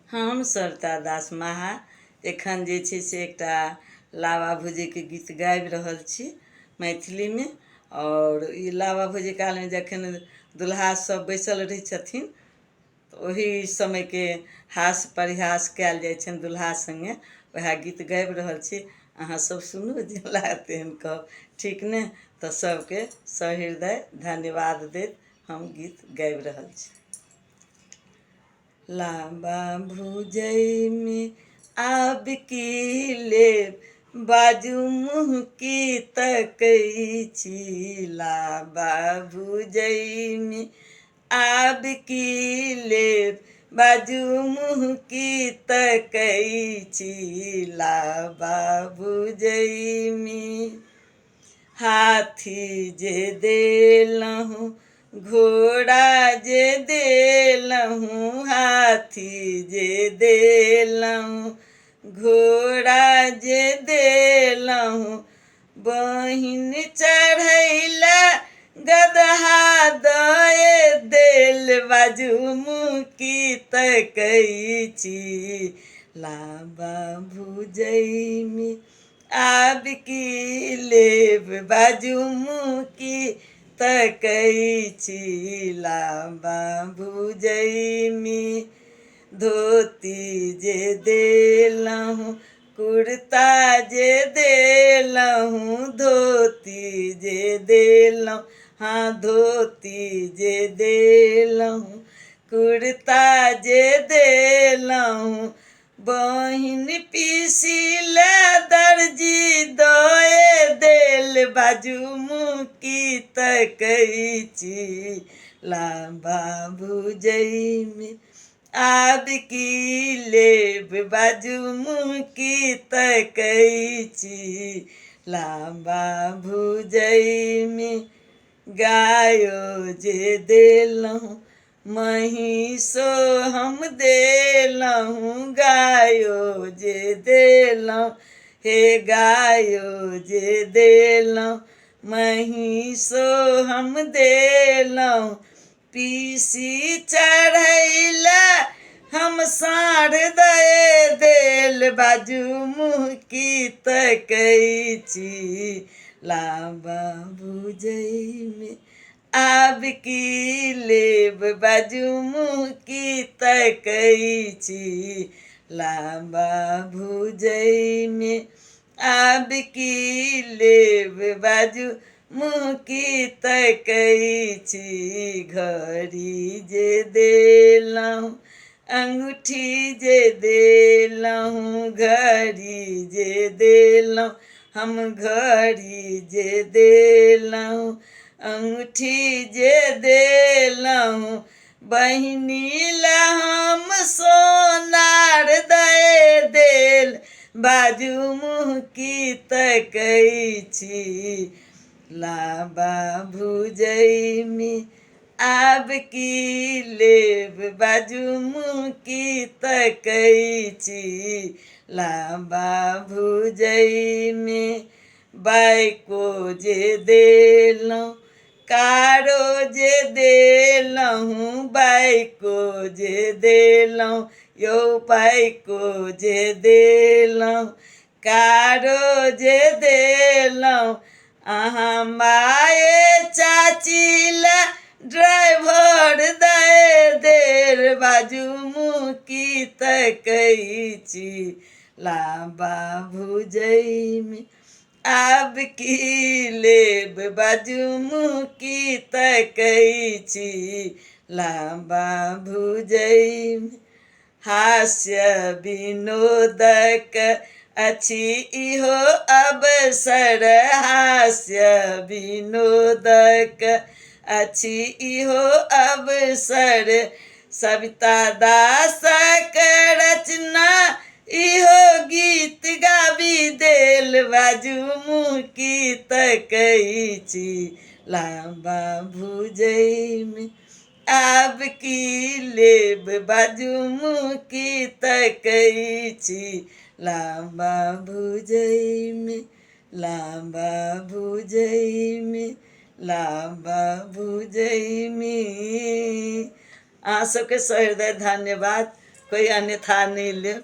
हम सरिता दास माहा एखन जे छै से एकटा लावा भुजैके गीत गाबि रहल छी मैथिलीमे। और ई लावा भुजै कालमे जखन दुल्हा सब बैसल रहै छथिन तऽ ओही समयके हास परिहास कयल जाइ छनि दुल्हा सङ्गे, वएह गीत गाबि रहल छी। अहाँ सब सुनू, जे लागत तेहन कहब, ठीक ने? तऽ सबके सहृदय धन्यवाद दैत हम गीत गाबि रहल छी। लावा भुजैमे आब की लेब, बाजू मुँह की तकै छी। लावा भुजैमे आब की लेब, बाजू मुँह की तकै छी। लावा भुजैमे हाथी जे देलहुँ, घोड़ा जे देलहुँ, हाथी जे देलहुँ, घोड़ा जे देलहुँ, बहिन चढ़ैला गदहा दए देल, बाजू मुँह की तकै छी। लावा भुजैमे आब की लेब, बाजू मुँह की तकै छी। लावा भुजैमे धोती जे देलहुँ, कुर्ता जे देलहुँ, धोती जे देलहुँ, हाँ धोती जे देलहुँ, कुर्ता जे देलहुँ, बहिन पीसिला दर्जी दए देल, बाजू मुँह की तकै छी। लावा भुजैमे आब की लेब, बाजू मुँह की तकै छी। लावा भुजैमे गायो जे देलहुँ, महीषो हम देलहुँ, गायो जे देलहुँ, हे गायो जे देलहुँ, महीषो हम देलहुँ, पीसी चढ़ैला हम साँढ़ दए देल, बाजू मुँह की तकै छी। लावा भुजैमे आब की लेब, बाजू मुँह की तकै छी। लावा भुजैमे आब की लेब, बाजू मुँह की तकै छी। घड़ी जे देलहुँ, अंगूठी जे देलहुँ, घड़ी जे देलहुँ, हम घड़ी जे देलहुँ, अंगूठी जे देलहुँ, बहिनी ला हम सोनार दए देल, बाजू मुँह की तकै छी। लावा भुजैमे आब की लेब, बाजू मुँह की तकै छी। लावा भुजैमे बाइको जे देलहुँ, कारो जे देलहुँ, बाइको जे देलहुँ, यौ बाइको जे देलहुँ, कारो जे देलहुँ, अहाँ माये चाची ला ड्राइवर दए देल, बाजू मुँह की तकै छी। लावा भुजैमे आब की लेब, बाजू मुँह की तकै छी। लावा भुजैमे हास्य विनोदक अछि इहो अवसर, हास्य विनोदक अछि इहो अवसर, सविता दासक रचना इहो गीत गाबि देल, बाजू मुँह की तकै छी। लावा भुजैमे आब की लेब, बाजू मुँह की तकै छी। लावा भुजैमे, लावा भुजैमे, लावा भुजैमे। अहाँ सबके सहृदय धन्यवाद। कोई अन्यथा नहीं ले।